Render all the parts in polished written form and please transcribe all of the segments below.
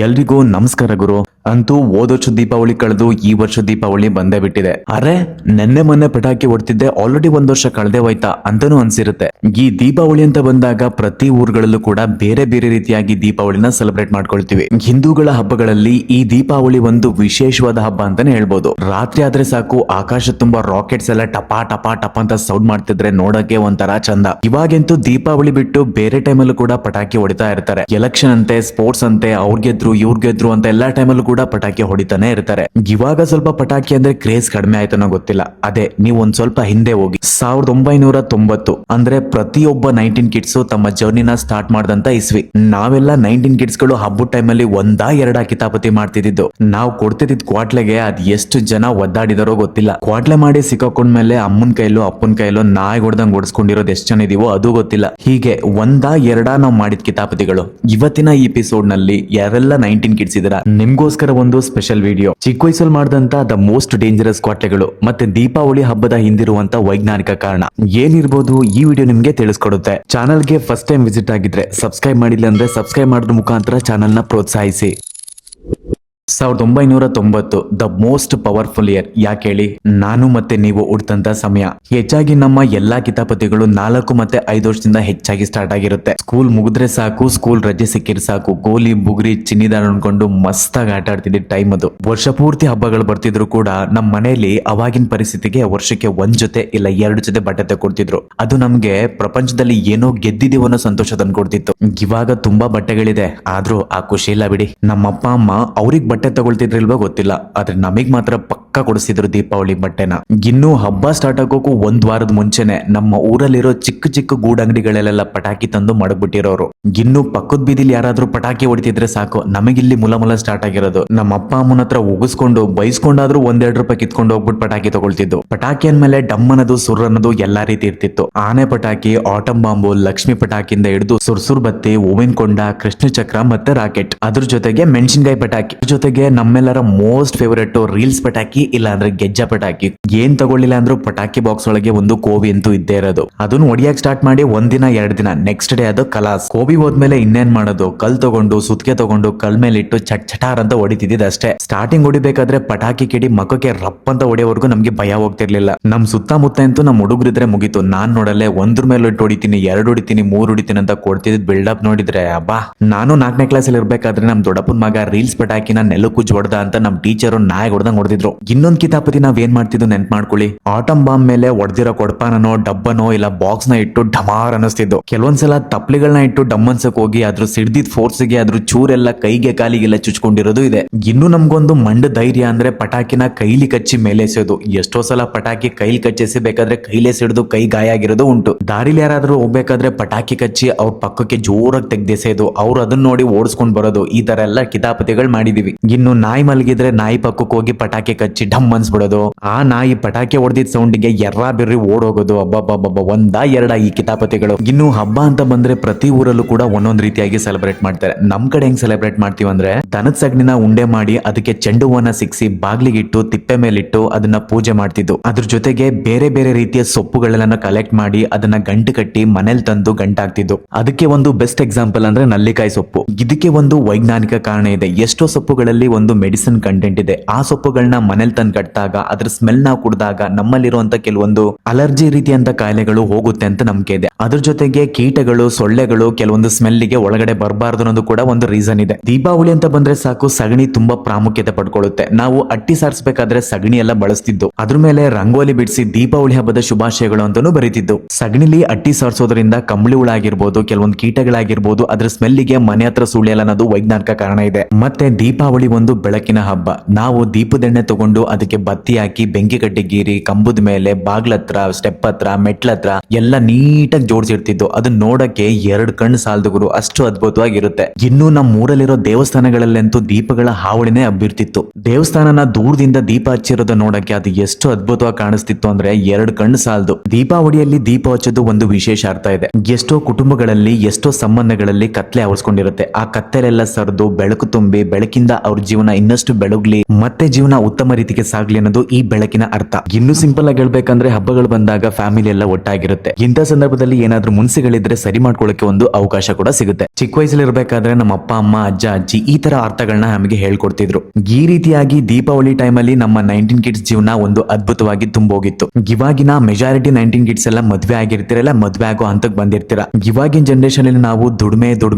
ಎಲ್ರಿಗೂ ನಮಸ್ಕಾರ ಗುರು. ಅಂತೂ ಹೋದ ವರ್ಷ ದೀಪಾವಳಿ ಕಳೆದು ಈ ವರ್ಷ ದೀಪಾವಳಿ ಬಂದೇ ಬಿಟ್ಟಿದೆ. ಅರೆ ನೆನ್ನೆ ಮೊನ್ನೆ ಪಟಾಕಿ ಹೊಡ್ತಿದ್ದೆ, ಆಲ್ರೆಡಿ ಒಂದ್ ವರ್ಷ ಕಳೆದೇ ಹೋಯ್ತಾ ಅಂತಾನೂ ಅನ್ಸಿರುತ್ತೆ. ಈ ದೀಪಾವಳಿ ಅಂತ ಬಂದಾಗ ಪ್ರತಿ ಊರುಗಳಲ್ಲೂ ಕೂಡ ಬೇರೆ ಬೇರೆ ರೀತಿಯಾಗಿ ದೀಪಾವಳಿನ ಸೆಲೆಬ್ರೇಟ್ ಮಾಡ್ಕೊಳ್ತೀವಿ. ಹಿಂದೂಗಳ ಹಬ್ಬಗಳಲ್ಲಿ ಈ ದೀಪಾವಳಿ ಒಂದು ವಿಶೇಷವಾದ ಹಬ್ಬ ಅಂತಾನೆ ಹೇಳ್ಬೋದು. ರಾತ್ರಿ ಆದ್ರೆ ಸಾಕು ಆಕಾಶ ತುಂಬಾ ರಾಕೆಟ್ಸ್ ಎಲ್ಲ ಟಪಾ ಟಪಾ ಟಪ ಅಂತ ಸೌಂಡ್ ಮಾಡ್ತಿದ್ರೆ ನೋಡಕ್ಕೆ ಒಂಥರ ಚಂದ. ಇವಾಗಂತೂ ದೀಪಾವಳಿ ಬಿಟ್ಟು ಬೇರೆ ಟೈಮಲ್ಲೂ ಕೂಡ ಪಟಾಕಿ ಹೊಡಿತಾ ಇರ್ತಾರೆ. ಎಲೆಕ್ಷನ್ ಅಂತೆ, ಸ್ಪೋರ್ಟ್ಸ್ ಅಂತೆ, ಅವ್ರ್ ಗೆದ್ರು ಇವ್ರ್ ಗೆದ್ರು ಅಂತ ಎಲ್ಲಾ ಟೈಮಲ್ಲೂ ಕೂಡ ಪಟಾಕಿ ಹೊಡಿತಾನೆ ಇರ್ತಾರೆ. ಇವಾಗ ಸ್ವಲ್ಪ ಪಟಾಕಿ ಅಂದ್ರೆ ಕ್ರೇಜ್ ಕಡಿಮೆ ಆಯ್ತನೋ ಗೊತ್ತಿಲ್ಲ. ಅದೇ ನೀವು ಒಂದ್ ಸ್ವಲ್ಪ ಹಿಂದೆ ಹೋಗಿ 1990 ಅಂದ್ರೆ ಪ್ರತಿಯೊಬ್ಬ 19 ಕಿಡ್ಸ್ ತಮ್ಮ ಜರ್ನಿನ ಸ್ಟಾರ್ಟ್ ಮಾಡ್ದಂತ ಇಸ್ವಿ. ನಾವೆಲ್ಲ 19 ಕಿಡ್ಸ್ ಗಳು ಹಬ್ಬದ ಟೈಮಲ್ಲಿ ಒಂದಾ ಎರಡಾ ಕಿತಾಪತಿ ಮಾಡ್ತಿದ್ದು. ನಾವು ಕೊಡ್ತಿದ್ದ ಕ್ವಾಟ್ಲೆಗೆ ಅದ್ ಎಷ್ಟು ಜನ ಒದ್ದಾಡಿದಾರೋ ಗೊತ್ತಿಲ್ಲ. ಕ್ವಾಟ್ಲೆ ಮಾಡಿ ಸಿಕ್ಕಾಕೊಂಡ್ಮೇಲೆ ಅಮ್ಮನ ಕೈಲೋ ಅಪ್ಪನ ಕೈಲೋ ನಾಯಿ ಹೊಡ್ದಂಗ್ ಓಡಿಸ್ಕೊಂಡಿರೋದು ಎಷ್ಟು ಜನ ಇದೀವೋ ಅದು ಗೊತ್ತಿಲ್ಲ. ಹೀಗೆ ಒಂದಾ ಎರಡಾ ನಾವು ಮಾಡಿದ ಕಿತಾಪತಿಗಳು. ಇವತ್ತಿನ ಈ ಎಪಿಸೋಡ್ ನಲ್ಲಿ ಯಾರೆಲ್ಲ 19 ಕಿಡ್ಸ್ ಇದಾರ ನಿಮ್ಗೋಸ್ಕರ ಒಂದು ಸ್ಪೆಷಲ್ ವಿಡಿಯೋ. ಚಿಕ್ಕ ವಯಸ್ಸಲ್ಲಿ ಮಾಡಿದಂತ ದ ಮೋಸ್ಟ್ ಡೇಂಜರಸ್ ಕ್ವಾಟ್ಲೆಗಳು ಮತ್ತೆ ದೀಪಾವಳಿ ಹಬ್ಬದ ಹಿಂದಿರುವಂತ ವೈಜ್ಞಾನಿಕ ಕಾರಣ ಏನಿರ್ಬೋದು ಈ ವಿಡಿಯೋ ನಿಮ್ಗೆ ತಿಳಿಸ್ಕೊಡುತ್ತೆ. ಚಾನಲ್ಗೆ ಫಸ್ಟ್ ಟೈಮ್ ವಿಸಿಟ್ ಆಗಿದ್ರೆ ಸಬ್ಸ್ಕ್ರೈಬ್ ಮಾಡಿಲ್ಲ ಅಂದ್ರೆ ಸಬ್ಸ್ಕ್ರೈಬ್ ಮಾಡೋದ್ರ ಮುಖಾಂತರ ಚಾನಲ್ನ ಪ್ರೋತ್ಸಾಹಿಸಿ. 1990 ದ ಮೋಸ್ಟ್ ಪವರ್ಫುಲ್ ಇಯರ್. ಯಾಕೆ ಹೇಳಿ? ನಾನು ಮತ್ತೆ ನೀವು ಹುಟ್ಟಂತ ಸಮಯ. ಹೆಚ್ಚಾಗಿ ನಮ್ಮ ಎಲ್ಲಾ ಕಿತಾಪತಿಗಳು 4 ಮತ್ತೆ 5 ವರ್ಷದಿಂದ ಹೆಚ್ಚಾಗಿ ಸ್ಟಾರ್ಟ್ ಆಗಿರುತ್ತೆ. ಸ್ಕೂಲ್ ಮುಗಿದ್ರೆ ಸಾಕು, ಸ್ಕೂಲ್ ರಜೆ ಸಿಕ್ಕಿದ್ರೆ ಸಾಕು, ಗೋಲಿ ಬುಗುರಿ ಚಿನ್ನಿದಾರ ಅನ್ಕೊಂಡು ಮಸ್ತಾಗಿ ಆಟ ಆಡ್ತಿದ್ದ ಟೈಮ್ ಅದು. ವರ್ಷ ಪೂರ್ತಿ ಹಬ್ಬಗಳು ಬರ್ತಿದ್ರು ಕೂಡ ನಮ್ಮ ಮನೆಯಲ್ಲಿ ಅವಾಗಿನ ಪರಿಸ್ಥಿತಿಗೆ ವರ್ಷಕ್ಕೆ 1 ಜೊತೆ ಇಲ್ಲ 2 ಜೊತೆ ಬಟ್ಟೆ ತಗೊಡ್ತಿದ್ರು. ಅದು ನಮ್ಗೆ ಪ್ರಪಂಚದಲ್ಲಿ ಏನೋ ಗೆದ್ದಿದೀವೋ ಅನ್ನೋ ಸಂತೋಷ ತಂದ್ಕೊಡ್ತಿತ್ತು. ಇವಾಗ ತುಂಬಾ ಬಟ್ಟೆಗಳಿದೆ, ಆದ್ರೂ ಆ ಖುಷಿ ಇಲ್ಲ ಬಿಡಿ. ನಮ್ಮಪ್ಪ ಅಮ್ಮ ಅವ್ರಿಗೆ ಬಟ್ಟೆ ತಗೊಳ್ತಿದ್ರಿಲ್ವಾ ಗೊತ್ತಿಲ್ಲ, ಆದ್ರೆ ನಮಗ್ ಮಾತ್ರ ಪಕ್ಕ ಕೊಡಿಸಿದ್ರು ದೀಪಾವಳಿ ಬಟ್ಟೆನ. ಇನ್ನು ಹಬ್ಬ ಸ್ಟಾರ್ಟ್ ಆಗೋಕು 1 ವಾರದ ಮುಂಚೆನೆ ನಮ್ಮ ಊರಲ್ಲಿರೋ ಚಿಕ್ಕ ಚಿಕ್ಕ ಗೂಡಂಗಡಿಗಳೆಲ್ಲ ಪಟಾಕಿ ತಂದು ಮಡಗ್ಬಿಟ್ಟಿರೋರು. ಇನ್ನು ಪಕ್ಕದ ಬೀದಿಲಿ ಯಾರಾದ್ರೂ ಪಟಾಕಿ ಹೊಡಿತಿದ್ರೆ ಸಾಕು, ನಮಗಿಲ್ಲಿ ಮುಲ ಸ್ಟಾರ್ಟ್ ಆಗಿರೋದು. ನಮ್ಮ ಅಪ್ಪ ಅಮ್ಮನ ಹತ್ರ ಉಗಿಸ್ಕೊಂಡು ಬೈಸ್ಕೊಂಡಾದ್ರೂ 1-2 ರೂಪಾಯಿ ಕಿತ್ಕೊಂಡು ಹೋಗ್ಬಿಟ್ಟು ಪಟಾಕಿ ತಗೊಳ್ತಿದ್ದು. ಪಟಾಕಿ ಅಂದ್ಮೇಲೆ ಡಮ್ ಅನ್ನೋದು ಸುರ್ ಅನ್ನೋದು ಎಲ್ಲಾ ರೀತಿ ಇರ್ತಿತ್ತು. ಆನೆ ಪಟಾಕಿ, ಆಟಂ ಬಾಂಬು, ಲಕ್ಷ್ಮಿ ಪಟಾಕಿಯಿಂದ ಹಿಡಿದು ಸುರ್ಸುರ್ ಬತ್ತಿ, ಹೂವಿನ ಕೊಂಡ, ಕೃಷ್ಣ ಚಕ್ರ ಮತ್ತೆ ರಾಕೆಟ್. ಅದ್ರ ಜೊತೆಗೆ ಮೆಣಸಿನಕಾಯಿ ಪಟಾಕಿ, ಜೊತೆಗೆ ನಮ್ಮೆಲ್ಲರ ಮೋಸ್ಟ್ ಫೇವರೇಟ್ ರೀಲ್ಸ್ ಪಟಾಕಿ ಇಲ್ಲ ಅಂದ್ರೆ ಗೆಜ್ಜ ಪಟಾಕಿ. ಏನ್ ತಗೊಳ್ಳಿಲ್ಲ ಅಂದ್ರೂ ಪಟಾಕಿ ಬಾಕ್ಸ್ ಒಳಗೆ ಒಂದು ಕೋವಿ ಅಂತೂ ಇದ್ದೇ ಇರೋದು. ಅದನ್ನ ಹೊಡಿಯಕ್ ಸ್ಟಾರ್ಟ್ ಮಾಡಿ 1 ದಿನ 2 ದಿನ, ನೆಕ್ಸ್ಟ್ ಡೇ ಅದು ಕಲಾಸ್. ಕೋವಿ ಹೋದ್ಮೇಲೆ ಇನ್ನೇನ್ ಮಾಡೋದು, ಕಲ್ ತಗೊಂಡು ಸುತ್ಕೆ ತಗೊಂಡು ಕಲ್ ಮೇಲೆ ಇಟ್ಟು ಚಟ್ ಚಟಾರ್ ಅಂತ ಹೊಡಿತಿದ್ದ ಅಷ್ಟೇ. ಸ್ಟಾರ್ಟಿಂಗ್ ಹೊಡಿಬೇಕಾದ್ರೆ ಪಟಾಕಿ ಕಿಡಿ ಮಕ್ಕಕ್ಕೆ ರಪ್ ಅಂತ ಹೊಡೆಯೋವರೆಗೂ ನಮ್ಗೆ ಭಯ ಹೋಗ್ತಿರ್ಲಿಲ್ಲ. ನಮ್ ಸುತ್ತಮುತ್ತ ಅಂತೂ ನಮ್ ಹುಡುಗರಿದ್ರೆ ಮುಗೀತು. ನಾನ್ ನೋಡಲ್ಲೇ 1 ಮೇಲೆ ಇಟ್ಟು ಹೊಡಿತೀನಿ, 2 ಹೊಡಿತೀನಿ, 3 ಹೊಡಿತೀನಿ ಅಂತ ಕೊಡ್ತಿದ್ ಬಿಲ್ಡಪ್ ನೋಡಿದ್ರೆ ಅಬ್ಬಾ. ನಾನು 4ನೇ ಕ್ಲಾಸಲ್ಲಿ ಇರ್ಬೇಕಾದ್ರೆ ನಮ್ ದೊಡ್ಡಪ್ಪನ ಮಗ ರೀಲ್ಸ್ ಪಟಾಕಿನ ನೆಲಕ್ಕುಜ್ ಹೊಡ್ದ ಅಂತ ನಮ್ ಟೀಚರ್ ನಾಯಿ ಹೊಡೆದಂಗ್ ಹೊಡೆದಿದ್ರು. ಇನ್ನೊಂದ್ ಕಿತಾಪತಿ ನಾವ್ ಏನ್ ಮಾಡ್ತಿದ್ವು ನೆನ್ಪ್ ಮಾಡ್ಕೊಳ್ಳಿ, ಆಟಂ ಬಾಂಬ್ ಮೇಲೆ ಹೊಡೆದಿರೋ ಕೊಡಪಾನೋ ಡಬ್ಬನೋ ಇಲ್ಲ ಬಾಕ್ಸ್ ನ ಇಟ್ಟು ಢಮಾರ್ ಅನಿಸ್ತಿದ್ದು. ಕೆಲವೊಂದ್ಸಲ ತಪ್ಲಿಗಳನ್ನ ಇಟ್ಟು ಡಮ್ ಅನ್ಸಕ್ ಹೋಗಿ ಅದ್ರ ಸಿಡ್ದಿದ್ ಫೋರ್ಸ್ಗೆ ಅದ್ರ ಚೂರೆಲ್ಲ ಕೈಗೆ ಕಾಲಿಗೆಲ್ಲ ಚುಚ್ಕೊಂಡಿರೋದು ಇದೆ. ಇನ್ನು ನಮ್ಗೊಂದು ಮಂಡ ಧೈರ್ಯ ಅಂದ್ರೆ ಪಟಾಕಿನ ಕೈಲಿ ಕಚ್ಚಿ ಮೇಲೆ ಎಸೆಯೋದು. ಎಷ್ಟೋ ಸಲ ಪಟಾಕಿ ಕೈಲಿ ಕಚ್ಚಿ ಬೇಕಾದ್ರೆ ಕೈಲೇ ಸಿಡ್ದು ಕೈ ಗಾಯ ಆಗಿರೋದು ಉಂಟು. ದಾರಿಲಿ ಯಾರಾದ್ರೂ ಹೋಗ್ಬೇಕಾದ್ರೆ ಪಟಾಕಿ ಕಚ್ಚಿ ಅವ್ರ ಪಕ್ಕಕ್ಕೆ ಜೋರಾಗಿ ತೆಗ್ದೆಸೆಯೋದು, ಅವ್ರು ಅದನ್ನ ನೋಡಿ ಓಡಿಸ್ಕೊಂಡ್ ಬರೋದು. ಈ ತರ ಎಲ್ಲ ಕಿತಾಪತಿಗಳು ಮಾಡಿದೀವಿ. ಇನ್ನು ನಾಯಿ ಮಲಗಿದ್ರೆ ನಾಯಿ ಪಕ್ಕಕ್ಕೆ ಹೋಗಿ ಪಟಾಕಿ ಕಚ್ಚಿ ಢಮ್ ಅನ್ಸ್ಬಿಡೋದು. ಆ ನಾಯಿ ಪಟಾಕಿ ಹೊಡೆದಿದ್ ಸೌಂಡ್ಗೆ ಎರ್ರಾ ಬಿರ್ರಿ ಓಡೋಗೋದು. ಅಬ್ಬಬ್ಬಬ್ಬ 1-2 ಈ ಕಿತಾಪತಿಗಳು. ಇನ್ನು ಹಬ್ಬ ಅಂತ ಬಂದ್ರೆ ಪ್ರತಿ ಊರಲ್ಲೂ ಕೂಡ ಒಂದೊಂದ್ ರೀತಿಯಾಗಿ ಸೆಲೆಬ್ರೇಟ್ ಮಾಡ್ತಾರೆ. ನಮ್ ಕಡೆ ಹೆಂಗ್ ಸೆಲೆಬ್ರೇಟ್ ಮಾಡ್ತೀವಿ ಅಂದ್ರೆ, ದನದ ಸಗಣಿನ ಉಂಡೆ ಮಾಡಿ ಅದಕ್ಕೆ ಚೆಂಡು ಹೂವನ್ನ ಸಿಕ್ಸಿ ಬಾಗ್ಲಿಗಿಟ್ಟು ತಿಪ್ಪೆ ಮೇಲಿಟ್ಟು ಅದನ್ನ ಪೂಜೆ ಮಾಡ್ತಿದ್ದು. ಅದ್ರ ಜೊತೆಗೆ ಬೇರೆ ಬೇರೆ ರೀತಿಯ ಸೊಪ್ಪುಗಳನ್ನ ಕಲೆಕ್ಟ್ ಮಾಡಿ ಅದನ್ನ ಗಂಟು ಕಟ್ಟಿ ಮನೇಲಿ ತಂದು ಗಂಟಾಗ್ತಿದ್ದು. ಅದಕ್ಕೆ ಒಂದು ಬೆಸ್ಟ್ ಎಕ್ಸಾಂಪಲ್ ಅಂದ್ರೆ ನಲ್ಲಿಕಾಯಿ ಸೊಪ್ಪು. ಇದಕ್ಕೆ ಒಂದು ವೈಜ್ಞಾನಿಕ ಕಾರಣ ಇದೆ. ಎಷ್ಟೋ ಸೊಪ್ಪುಗಳಲ್ಲಿ ಒಂದು ಮೆಡಿಸಿನ್ ಕಂಟೆಂಟ್ ಇದೆ. ಆ ಸೊಪ್ಪುಗಳನ್ನ ಮನೇಲಿ ತಂದು ಕಟ್ಟಿದಾಗ ಅದ್ರ ಸ್ಮೆಲ್ ನಾವು ಕುಡಿದಾಗ ನಮ್ಮಲ್ಲಿರುವಂತ ಕೆಲವೊಂದು ಅಲರ್ಜಿ ರೀತಿಯಂತ ಕಾಯಿಲೆಗಳು ಹೋಗುತ್ತೆ ಅಂತ ನಂಬಿಕೆ ಇದೆ. ಅದ್ರ ಜೊತೆಗೆ ಕೀಟಗಳು, ಸೊಳ್ಳೆಗಳು ಕೆಲವೊಂದು ಸ್ಮೆಲ್ಗೆ ಒಳಗಡೆ ಬರಬಾರ್ದು ಅನ್ನೋದು ಕೂಡ ಒಂದು ರೀಸನ್ ಇದೆ. ದೀಪಾವಳಿ ಅಂತ ಬಂದ್ರೆ ಸಾಕು ಸಗಣಿ ತುಂಬಾ ಪ್ರಾಮುಖ್ಯತೆ ಪಡ್ಕೊಳ್ಳುತ್ತೆ. ನಾವು ಅಟ್ಟಿ ಸಾರಿಸಬೇಕಾದ್ರೆ ಸಗಣಿ ಎಲ್ಲ ಬಳಸ್ತಿದ್ದು. ಅದ್ರ ಮೇಲೆ ರಂಗೋಲಿ ಬಿಡಿಸಿ ದೀಪಾವಳಿ ಹಬ್ಬದ ಶುಭಾಶಯಗಳು ಅಂತಾನೂ ಬರೀತಿದ್ದು. ಸಗಣಿಲಿ ಅಟ್ಟಿ ಸಾರಿಸೋದ್ರಿಂದ ಕಂಬಳಿ ಹುಳ ಆಗಿರ್ಬೋದು, ಕೆಲವೊಂದು ಕೀಟಗಳಾಗಿರ್ಬೋದು, ಅದ್ರ ಸ್ಮೆಲ್ಗೆ ಮನೆ ಹತ್ರ ಸುಳಿಯಲ್ಲ ಅನ್ನೋದು ವೈಜ್ಞಾನಿಕ ಕಾರಣ ಇದೆ. ಮತ್ತೆ ದೀಪಾವಳಿ ಒಂದು ಬೆಳಕಿನ ಹಬ್ಬ. ನಾವು ದೀಪದೆಣ್ಣೆ ತಗೊಂಡು ಅದಕ್ಕೆ ಬತ್ತಿ ಹಾಕಿ ಬೆಂಕಿ ಕಟ್ಟಿ ಗೀರಿ ಕಂಬದ ಮೇಲೆ ಬಾಗ್ಲತ್ರ, ಸ್ಟೆಪ್ ಹತ್ರ, ಮೆಟ್ಲತ್ರ ಎಲ್ಲ ನೀಟಾಗಿ ಜೋಡಿಸಿರ್ತಿದ್ದು. ಅದನ್ನ ನೋಡಕ್ಕೆ 2 ಕಣ್ಣು ಸಾಲದು ಗುರು, ಅಷ್ಟು ಅದ್ಭುತವಾಗಿರುತ್ತೆ. ಇನ್ನು ನಮ್ಮ ಊರಲ್ಲಿರೋ ದೇವಸ್ಥಾನಗಳಲ್ಲಂತೂ ದೀಪಗಳ ಹಾವಳಿನೇ ಹಬ್ಬಿರ್ತಿತ್ತು. ದೇವಸ್ಥಾನನ ದೂರದಿಂದ ದೀಪ ಹಚ್ಚಿರೋದ ನೋಡಕ್ಕೆ ಅದು ಎಷ್ಟು ಅದ್ಭುತವಾಗಿ ಕಾಣಿಸ್ತಿತ್ತು ಅಂದ್ರೆ 2 ಕಣ್ಣು ಸಾಲದು. ದೀಪಾವಳಿಯಲ್ಲಿ ದೀಪ ಹಚ್ಚೋದು ಒಂದು ವಿಶೇಷ ಅರ್ಥ ಇದೆ. ಎಷ್ಟೋ ಕುಟುಂಬಗಳಲ್ಲಿ, ಎಷ್ಟೋ ಸಂಬಂಧಗಳಲ್ಲಿ ಕತ್ಲೆ ಆವರಿಸ್ಕೊಂಡಿರುತ್ತೆ. ಆ ಕತ್ತಲೆಲ್ಲ ಸರಿದು ಬೆಳಕು ತುಂಬಿ ಬೆಳಕಿಂದ ಅವ್ರ ಅವ್ರ ಜೀವನ ಇನ್ನಷ್ಟು ಬೆಳಗ್ಲಿ ಮತ್ತೆ ಜೀವನ ಉತ್ತಮ ರೀತಿಗೆ ಸಾಗ್ಲಿ ಅನ್ನೋದು ಈ ಬೆಳಕಿನ ಅರ್ಥ. ಇನ್ನು ಸಿಂಪಲ್ ಆಗಿ ಹೇಳ್ಬೇಕಂದ್ರೆ ಹಬ್ಬಗಳು ಬಂದಾಗ ಫ್ಯಾಮಿಲಿ ಎಲ್ಲ ಒಟ್ಟಾಗಿರುತ್ತೆ. ಇಂಥ ಸಂದರ್ಭದಲ್ಲಿ ಏನಾದ್ರೂ ಮುನ್ಸಿಗಳಿದ್ರೆ ಸರಿ ಮಾಡ್ಕೊಳ್ಳಕ್ಕೆ ಒಂದು ಅವಕಾಶ ಕೂಡ ಸಿಗುತ್ತೆ. ಚಿಕ್ಕ ವಯಸ್ಸಲ್ಲಿ ಇರ್ಬೇಕಾದ್ರೆ ನಮ್ಮ ಅಪ್ಪ ಅಮ್ಮ ಅಜ್ಜ ಅಜ್ಜಿ ಈ ತರ ಅರ್ಥಗಳನ್ನ ನಮಗೆ ಹೇಳ್ಕೊಡ್ತಿದ್ರು. ಈ ರೀತಿಯಾಗಿ ದೀಪಾವಳಿ ಟೈಮ್ ಅಲ್ಲಿ ನಮ್ಮ 19 ಕಿಡ್ಸ್ ಜೀವನ ಒಂದು ಅದ್ಭುತವಾಗಿ ತುಂಬೋಗಿತ್ತು. ಇವಾಗಿನ ಮೆಜಾರಿಟಿ 19 ಕಿಡ್ಸ್ ಎಲ್ಲ ಮದ್ವೆ ಆಗಿರ್ತಿರಲ್ಲ, ಮದ್ವೆ ಆಗೋ ಹಂತಕ್ಕೆ ಬಂದಿರ್ತೀರ. ಇವಾಗಿನ ಜನರೇಷನ್ ಅಲ್ಲಿ ನಾವು ದುಡ್ಮೆ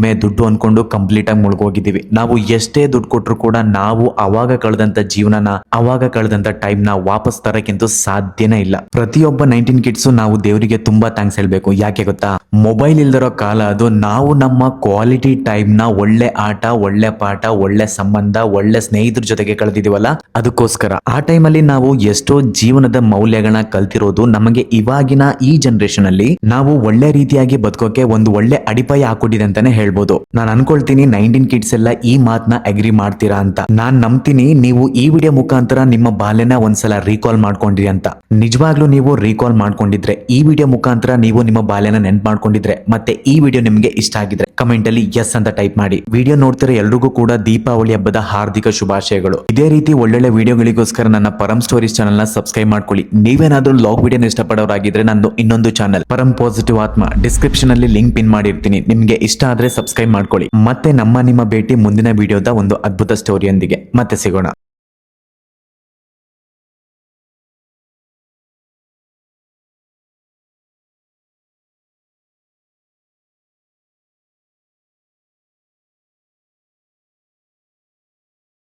ದುಡ್ಡು ಅನ್ಕೊಂಡು ಕಂಪ್ಲೀಟ್ ಆಗಿ ಮುಳುಗೋಗಿದ್ದೀವಿ. ನಾವು ಎಷ್ಟೇ ದುಡ್ಡು ಕೊಟ್ಟರು ಕೂಡ ನಾವು ಅವಾಗ ಕಳೆದಂತ ಜೀವನನ ಅವಾಗ ಕಳೆದಂತ ಟೈಮ್ ನ ವಾಪಸ್ ತರಕ್ಕಿಂತೂ ಸಾಧ್ಯನೇ ಇಲ್ಲ. ಪ್ರತಿಯೊಬ್ಬ 19 ಕಿಡ್ಸ್ ನಾವು ದೇವರಿಗೆ ತುಂಬಾ ಥ್ಯಾಂಕ್ಸ್ ಹೇಳ್ಬೇಕು. ಯಾಕೆ ಗೊತ್ತಾ, ಮೊಬೈಲ್ ಇಲ್ದಿರೋ ಕಾಲ ಅದು. ನಾವು ನಮ್ಮ ಕ್ವಾಲಿಟಿ ಟೈಮ್ ನ ಒಳ್ಳೆ ಆಟ, ಒಳ್ಳೆ ಪಾಠ, ಒಳ್ಳೆ ಸಂಬಂಧ, ಒಳ್ಳೆ ಸ್ನೇಹಿತರ ಜೊತೆಗೆ ಕಳೆದಿದೀವಲ್ಲ, ಅದಕ್ಕೋಸ್ಕರ ಆ ಟೈಮ್ ಅಲ್ಲಿ ನಾವು ಎಷ್ಟೋ ಜೀವನದ ಮೌಲ್ಯಗಳನ್ನ ಕಲ್ತಿರೋದು ನಮಗೆ ಇವಾಗಿನ ಈ ಜನರೇಷನ್ ಅಲ್ಲಿ ನಾವು ಒಳ್ಳೆ ರೀತಿಯಾಗಿ ಬದುಕೋಕೆ ಒಂದು ಒಳ್ಳೆ ಅಡಿಪಾಯ ಹಾಕೊಟ್ಟಿದೆ ಅಂತಾನೆ ಹೇಳ್ಬೋದು. ನಾನು ಅನ್ಕೊಳ್ತೀನಿ 19 ಕಿಡ್ಸ್ ಎಲ್ಲ ಈ ಮಾತನ್ನ ಅಗ್ರಿ ಮಾಡ್ತೀರಾ ಅಂತ. ನಾನ್ ನಂಬ್ತೀನಿ ನೀವು ಈ ವಿಡಿಯೋ ಮುಖಾಂತರ ನಿಮ್ಮ ಬಾಲ್ಯನ ಒಂದ್ಸಲ ರೀಕಾಲ್ ಮಾಡ್ಕೊಂಡಿರಿ ಅಂತ. ನಿಜವಾಗ್ಲೂ ನೀವು ರೀಕಾಲ್ ಮಾಡ್ಕೊಂಡಿದ್ರೆ, ಈ ವಿಡಿಯೋ ಮುಖಾಂತರ ನೀವು ನಿಮ್ಮ ಬಾಲ್ಯನ ನೆನ್ಪು ಮಾಡ್ಕೊಂಡಿದ್ರೆ, ಮತ್ತೆ ಈ ವಿಡಿಯೋ ನಿಮಗೆ ಇಷ್ಟ ಆಗಿದ್ರೆ ಕಮೆಂಟ್ ಅಲ್ಲಿ ಎಸ್ ಅಂತ ಟೈಪ್ ಮಾಡಿ. ವಿಡಿಯೋ ನೋಡ್ತಿರೋ ಎಲ್ರಿಗೂ ಕೂಡ ದೀಪಾವಳಿ ಹಬ್ಬದ ಹಾರ್ದಿಕ ಶುಭಾಶಯಗಳು. ಇದೇ ರೀತಿ ಒಳ್ಳೊಳ್ಳೆ ವಿಡಿಯೋಗಳಿಗೋಸ್ಕರ ನನ್ನ ಪರಂ ಸ್ಟೋರೀಸ್ ಚಾನಲ್ ನ ಸಬ್ಸ್ಕ್ರೈಬ್ ಮಾಡ್ಕೊಳ್ಳಿ. ನೀವೇನಾದ್ರೂ ಲಾಗ್ ವಿಡಿಯೋನ ಇಷ್ಟಪಡೋರಾಗಿದ್ರೆ ನಂದು ಇನ್ನೊಂದು ಚಾನಲ್ ಪರಂ ಪಾಸಿಟಿವ್ ಆತ್ಮ ಡಿಸ್ಕ್ರಿಪ್ಷನ್ ಅಲ್ಲಿ ಲಿಂಕ್ ಪಿನ್ ಮಾಡಿರ್ತೀನಿ. ನಿಮ್ಗೆ ಇಷ್ಟ ಆದ್ರೆ ಸಬ್ಸ್ಕ್ರೈಬ್ ಮಾಡ್ಕೊಳ್ಳಿ. ಮತ್ತೆ ನಿಮ್ಮ ಭೇಟಿ ಮುಂದಿನ ವಿಡಿಯೋದ ಒಂದು ಅದ್ಭುತ ಸ್ಟೋರಿಯೊಂದಿಗೆ ಮತ್ತೆ ಸಿಗೋಣ.